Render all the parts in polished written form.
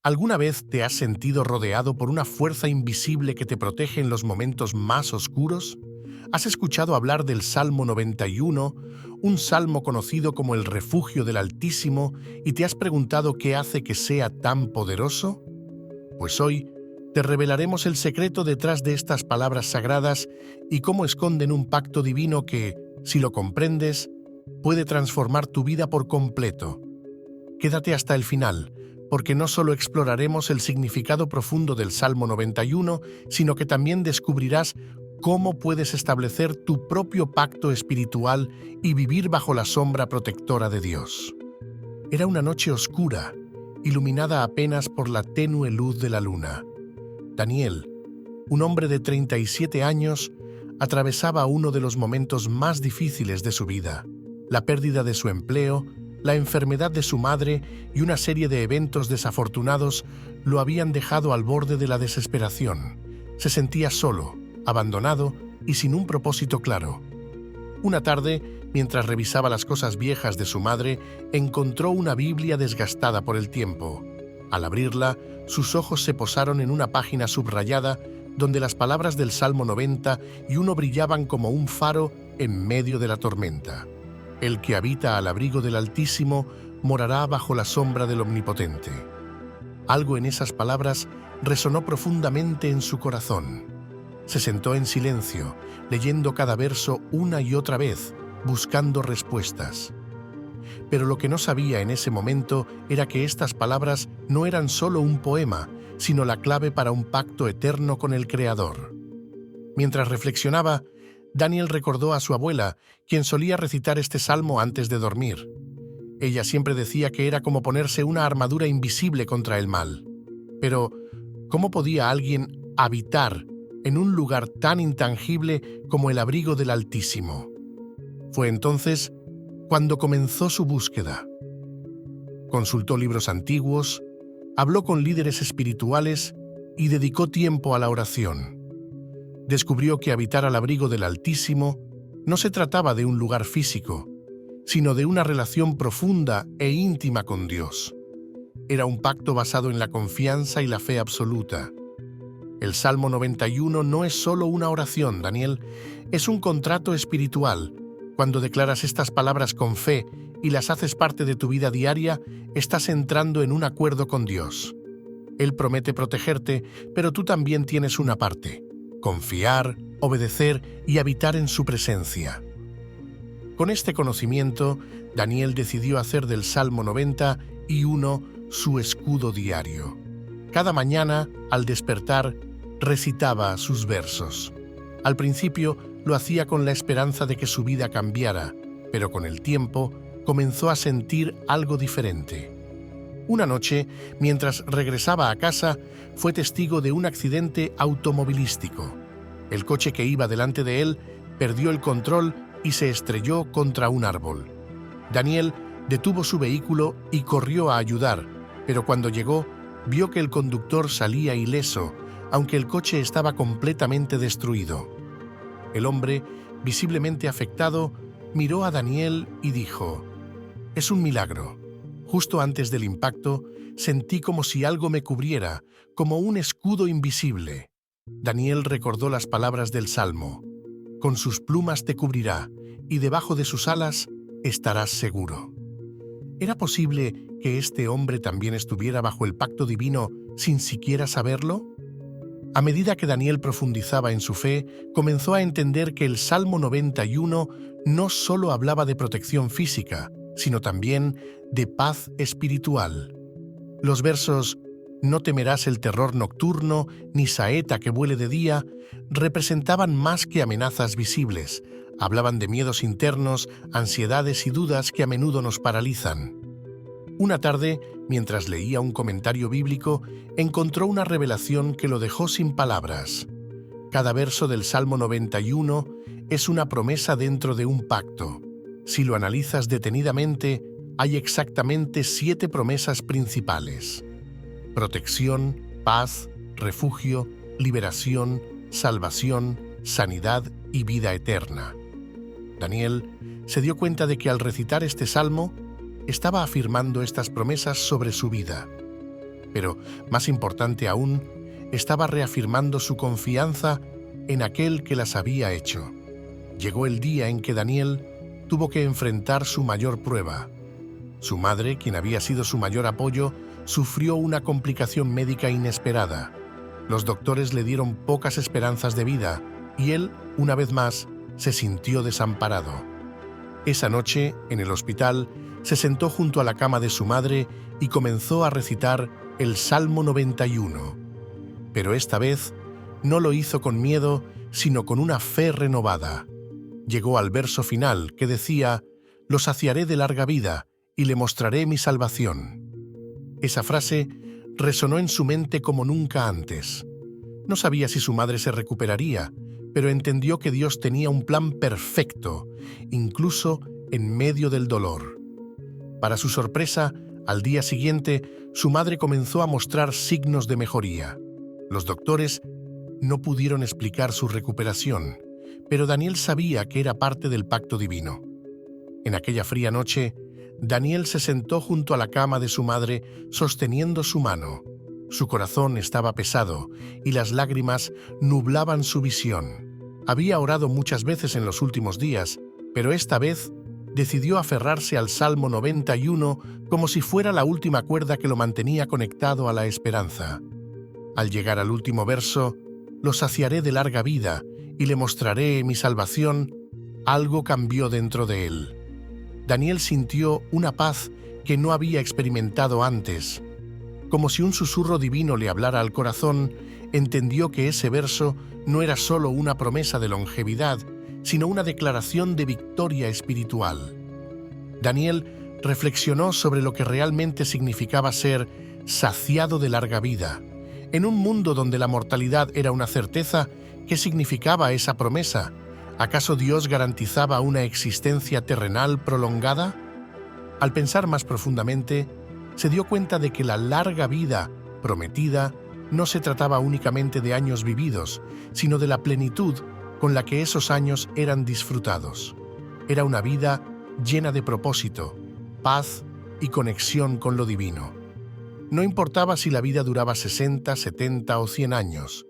¿Alguna vez te has sentido rodeado por una fuerza invisible que te protege en los momentos más oscuros? ¿Has escuchado hablar del Salmo 91, un salmo conocido como el refugio del Altísimo, y te has preguntado qué hace que sea tan poderoso? Pues hoy te revelaremos el secreto detrás de estas palabras sagradas y cómo esconden un pacto divino que, si lo comprendes, puede transformar tu vida por completo. Quédate hasta el final, porque no solo exploraremos el significado profundo del Salmo 91, sino que también descubrirás cómo puedes establecer tu propio pacto espiritual y vivir bajo la sombra protectora de Dios. Era una noche oscura, iluminada apenas por la tenue luz de la luna. Daniel, un hombre de 37 años, atravesaba uno de los momentos más difíciles de su vida: la pérdida de su empleo, la enfermedad de su madre y una serie de eventos desafortunados lo habían dejado al borde de la desesperación. Se sentía solo, abandonado y sin un propósito claro. Una tarde, mientras revisaba las cosas viejas de su madre, encontró una Biblia desgastada por el tiempo. Al abrirla, sus ojos se posaron en una página subrayada donde las palabras del Salmo 91 brillaban como un faro en medio de la tormenta. El que habita al abrigo del Altísimo morará bajo la sombra del Omnipotente. Algo en esas palabras resonó profundamente en su corazón. Se sentó en silencio, leyendo cada verso una y otra vez, buscando respuestas. Pero lo que no sabía en ese momento era que estas palabras no eran solo un poema, sino la clave para un pacto eterno con el Creador. Mientras reflexionaba, Daniel recordó a su abuela, quien solía recitar este salmo antes de dormir. Ella siempre decía que era como ponerse una armadura invisible contra el mal. Pero, ¿cómo podía alguien habitar en un lugar tan intangible como el abrigo del Altísimo? Fue entonces cuando comenzó su búsqueda. Consultó libros antiguos, habló con líderes espirituales y dedicó tiempo a la oración. Descubrió que habitar al abrigo del Altísimo no se trataba de un lugar físico, sino de una relación profunda e íntima con Dios. Era un pacto basado en la confianza y la fe absoluta. El Salmo 91 no es solo una oración, Daniel, es un contrato espiritual. Cuando declaras estas palabras con fe y las haces parte de tu vida diaria, estás entrando en un acuerdo con Dios. Él promete protegerte, pero tú también tienes una parte: confiar, obedecer y habitar en su presencia. Con este conocimiento, Daniel decidió hacer del Salmo 91 su escudo diario. Cada mañana, al despertar, recitaba sus versos. Al principio lo hacía con la esperanza de que su vida cambiara, pero con el tiempo comenzó a sentir algo diferente. Una noche, mientras regresaba a casa, fue testigo de un accidente automovilístico. El coche que iba delante de él perdió el control y se estrelló contra un árbol. Daniel detuvo su vehículo y corrió a ayudar, pero cuando llegó, vio que el conductor salía ileso, aunque el coche estaba completamente destruido. El hombre, visiblemente afectado, miró a Daniel y dijo: «Es un milagro. Justo antes del impacto, sentí como si algo me cubriera, como un escudo invisible». Daniel recordó las palabras del Salmo: «Con sus plumas te cubrirá, y debajo de sus alas estarás seguro». ¿Era posible que este hombre también estuviera bajo el pacto divino sin siquiera saberlo? A medida que Daniel profundizaba en su fe, comenzó a entender que el Salmo 91 no solo hablaba de protección física, sino también de paz espiritual. Los versos «No temerás el terror nocturno, ni saeta que vuele de día» representaban más que amenazas visibles. Hablaban de miedos internos, ansiedades y dudas que a menudo nos paralizan. Una tarde, mientras leía un comentario bíblico, encontró una revelación que lo dejó sin palabras. Cada verso del Salmo 91 es una promesa dentro de un pacto. Si lo analizas detenidamente, hay exactamente 7 promesas principales: protección, paz, refugio, liberación, salvación, sanidad y vida eterna. Daniel se dio cuenta de que al recitar este salmo, estaba afirmando estas promesas sobre su vida. pero, más importante aún, estaba reafirmando su confianza en aquel que las había hecho. Llegó el día en que Daniel tuvo que enfrentar su mayor prueba. Su madre, quien había sido su mayor apoyo, sufrió una complicación médica inesperada. Los doctores le dieron pocas esperanzas de vida y él, una vez más, se sintió desamparado. Esa noche, en el hospital, se sentó junto a la cama de su madre y comenzó a recitar el Salmo 91. Pero esta vez no lo hizo con miedo, sino con una fe renovada. Llegó al verso final que decía: «Lo saciaré de larga vida y le mostraré mi salvación». Esa frase resonó en su mente como nunca antes. No sabía si su madre se recuperaría, pero entendió que Dios tenía un plan perfecto, incluso en medio del dolor. Para su sorpresa, al día siguiente, su madre comenzó a mostrar signos de mejoría. Los doctores no pudieron explicar su recuperación, pero Daniel sabía que era parte del pacto divino. En aquella fría noche, Daniel se sentó junto a la cama de su madre sosteniendo su mano. Su corazón estaba pesado y las lágrimas nublaban su visión. Había orado muchas veces en los últimos días, pero esta vez decidió aferrarse al Salmo 91 como si fuera la última cuerda que lo mantenía conectado a la esperanza. Al llegar al último verso, «Lo saciaré de larga vida y le mostraré mi salvación», algo cambió dentro de él. Daniel sintió una paz que no había experimentado antes. Como si un susurro divino le hablara al corazón, entendió que ese verso no era solo una promesa de longevidad, sino una declaración de victoria espiritual. Daniel reflexionó sobre lo que realmente significaba ser saciado de larga vida. En un mundo donde la mortalidad era una certeza, ¿qué significaba esa promesa? ¿Acaso Dios garantizaba una existencia terrenal prolongada? Al pensar más profundamente, se dio cuenta de que la larga vida prometida no se trataba únicamente de años vividos, sino de la plenitud con la que esos años eran disfrutados. Era una vida llena de propósito, paz y conexión con lo divino. No importaba si la vida duraba 60, 70 o 100 años.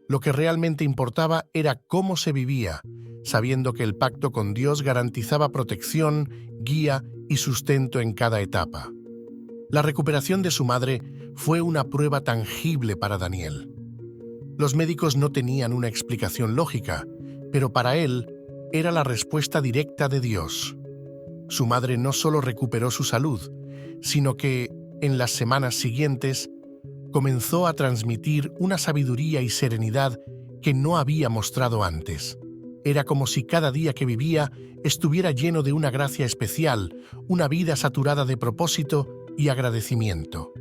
Lo que realmente importaba era cómo se vivía, sabiendo que el pacto con Dios garantizaba protección, guía y sustento en cada etapa. La recuperación de su madre fue una prueba tangible para Daniel. Los médicos no tenían una explicación lógica, pero para él era la respuesta directa de Dios. Su madre no solo recuperó su salud, sino que, en las semanas siguientes, comenzó a transmitir una sabiduría y serenidad que no había mostrado antes. Era como si cada día que vivía estuviera lleno de una gracia especial, una vida saturada de propósito y agradecimiento.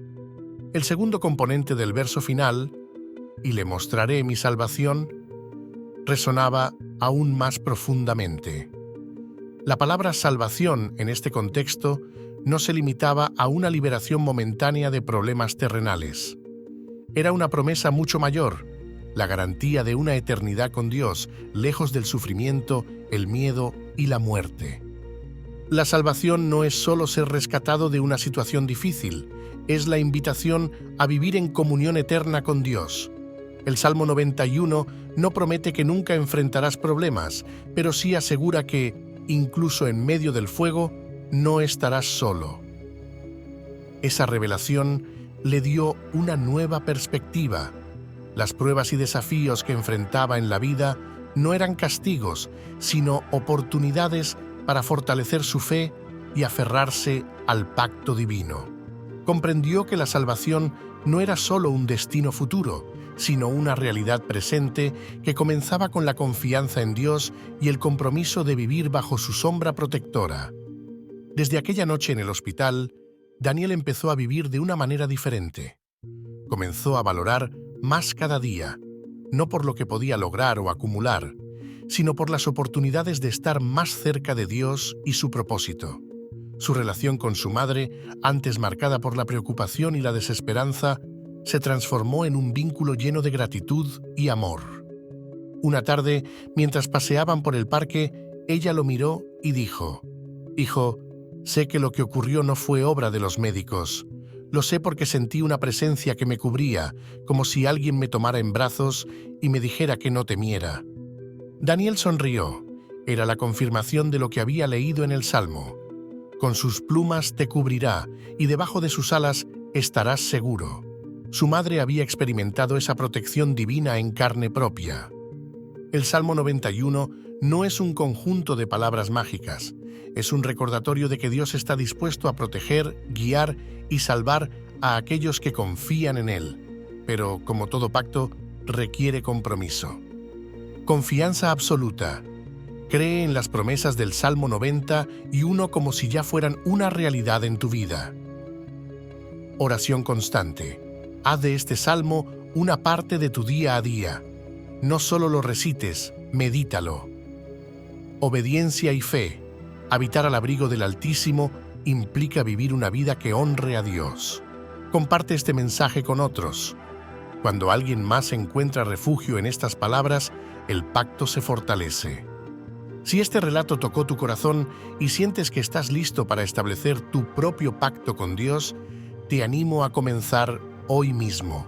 El segundo componente del verso final, «y le mostraré mi salvación», resonaba aún más profundamente. La palabra salvación en este contexto no se limitaba a una liberación momentánea de problemas terrenales. Era una promesa mucho mayor, la garantía de una eternidad con Dios, lejos del sufrimiento, el miedo y la muerte. La salvación no es solo ser rescatado de una situación difícil, es la invitación a vivir en comunión eterna con Dios. El Salmo 91 no promete que nunca enfrentarás problemas, pero sí asegura que, incluso en medio del fuego, no estarás solo. Esa revelación le dio una nueva perspectiva. Las pruebas y desafíos que enfrentaba en la vida no eran castigos, sino oportunidades para fortalecer su fe y aferrarse al pacto divino. Comprendió que la salvación no era solo un destino futuro, sino una realidad presente que comenzaba con la confianza en Dios y el compromiso de vivir bajo su sombra protectora. Desde aquella noche en el hospital, Daniel empezó a vivir de una manera diferente. Comenzó a valorar más cada día, no por lo que podía lograr o acumular, sino por las oportunidades de estar más cerca de Dios y su propósito. Su relación con su madre, antes marcada por la preocupación y la desesperanza, se transformó en un vínculo lleno de gratitud y amor. Una tarde, mientras paseaban por el parque, ella lo miró y dijo: «Hijo, sé que lo que ocurrió no fue obra de los médicos. Lo sé porque sentí una presencia que me cubría, como si alguien me tomara en brazos y me dijera que no temiera. Daniel sonrió. Era la confirmación de lo que había leído en el Salmo. Con sus plumas te cubrirá y debajo de sus alas estarás seguro. Su madre había experimentado esa protección divina en carne propia. El Salmo 91 no es un conjunto de palabras mágicas. Es un recordatorio de que Dios está dispuesto a proteger, guiar y salvar a aquellos que confían en Él. Pero, como todo pacto, requiere compromiso. Confianza absoluta. Cree en las promesas del Salmo 91 como si ya fueran una realidad en tu vida. Oración constante. Haz de este salmo una parte de tu día a día. No solo lo recites, medítalo. Obediencia y fe. Habitar al abrigo del Altísimo implica vivir una vida que honre a Dios. Comparte este mensaje con otros. Cuando alguien más encuentra refugio en estas palabras, el pacto se fortalece. Si este relato tocó tu corazón y sientes que estás listo para establecer tu propio pacto con Dios, te animo a comenzar hoy mismo.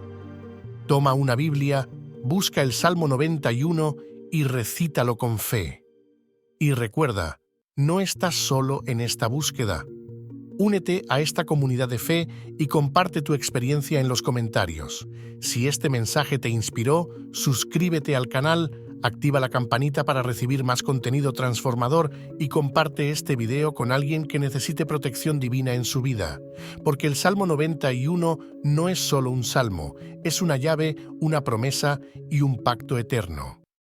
Toma una Biblia, busca el Salmo 91 y recítalo con fe. Y recuerda, no estás solo en esta búsqueda. Únete a esta comunidad de fe y comparte tu experiencia en los comentarios. Si este mensaje te inspiró, suscríbete al canal, activa la campanita para recibir más contenido transformador y comparte este video con alguien que necesite protección divina en su vida. Porque el Salmo 91 no es solo un salmo, es una llave, una promesa y un pacto eterno.